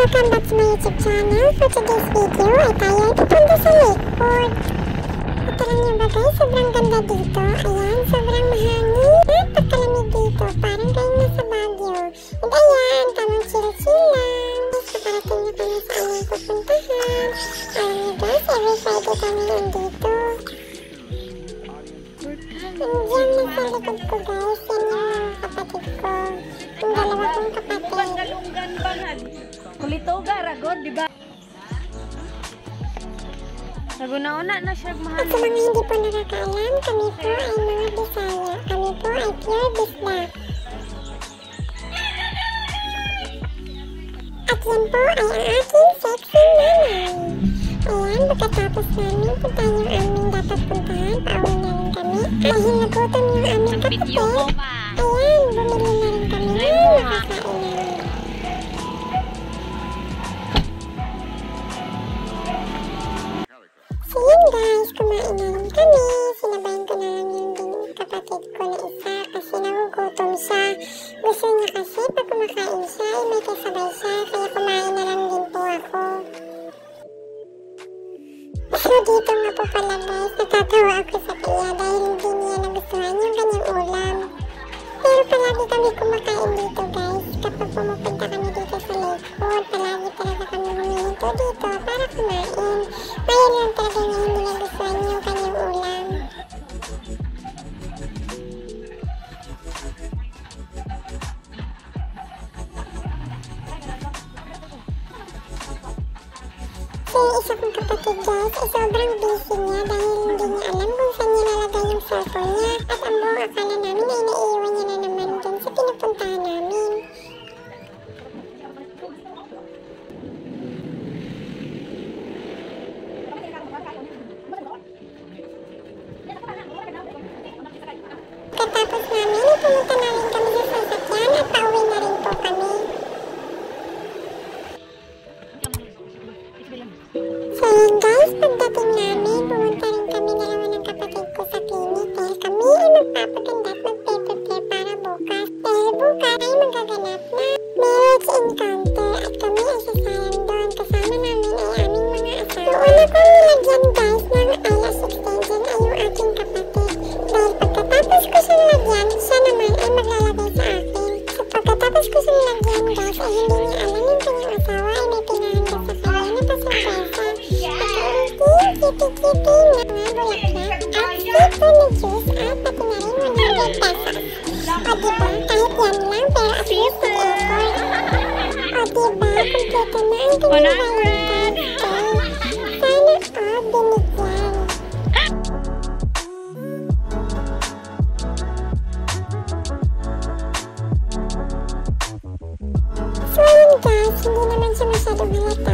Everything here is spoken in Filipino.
Welcome back to my YouTube channel. For today's video ay tayo ay pupunta sa Lakewood. At alam niyo ba guys, sobrang ganda dito. Ayan, sobrang mahangin. Napakalamig dito, parang kayong nasa Baguio. And ayan, tamang chill-chill lang. Paparating na kami sa aming pupuntahan. Alam niyo guys, every Friday kami nandito. Andiyan na sa likod ko guys, yan yung mga kapatid ko. Yung dalawa kong kapatid. Galunggan bangan. Kulitoga ragod, di ba? Naguna-una na siya mahal. At sa mga hindi po nakakaalam, kami po ay mga Bisaya. Kami po ay pure Bisla. At yan po ay ang aking sexy nanay. Ayan, pagkatapos namin puntahan yung aming dapat puntahan, pauwi na rin kami. Dahil nagutom yung aming kapatid. Ayan, bumili na rin kami ng makakain namin. So yun guys, kumain na rin kami. Sinabayan ko na lang yung kapatid ko na isa kasi nagugutom siya. Gusto niya kasi pag kumakain siya ay may kasabay siya, kaya kumain na lang din po ako. So dito nga po pala guys, natatawa ako sa kanya dahil hindi niya nagustuhan yung kanyang ulam. Pero palagi kami kumakain dito guys. Kapag pumupunta kami dito sa Lakewood, palagi talaga kami humihinto dito para kumain. Ngayon lang talaga niya hindi nagustuhan yung kanyang ulam. So yung isa kong kapatid guys ay sobrang busy niya dahil hindi niya alam kung saan niya nalagay yung cellphone niya. At ang buong akala namin ay naiiwan niya na naman dun sa pinupuntahan namin. Katapos namin ay pumunta na rin kami sa sasakyan at pauwi na rin po kami. So yun guys, pagdating namin, pumunta rin kami dalawa ng kapatid ko sa clinic dahil kami ay magpapaganda at magpe-prepare para bukas. Dahil bukas ay magaganap na marriage encounter at kami ay sasayang doon. Kasama namin ay aming mga asawa. So una kong nilagyan guys ng eyelash extension ay yung aking kapatid. Dahil pagkatapos ko siya nilagyan, siya naman ay maglalagay sa akin. So pagkatapos ko siya nilagyan guys ay hindi niya alam yung kanyang asawa ay may pinahanda sa kanya na pasurpresa. Kitty-kitty na mga bulaklak at sito na juice at pati na rin 100 pesos. O diba, kahit yan lang pero at least sa effort. O diba, kumpleto na ang kanyang Valentine's Day. Sana binigyan. So yun guys, hindi naman siya masyadong halata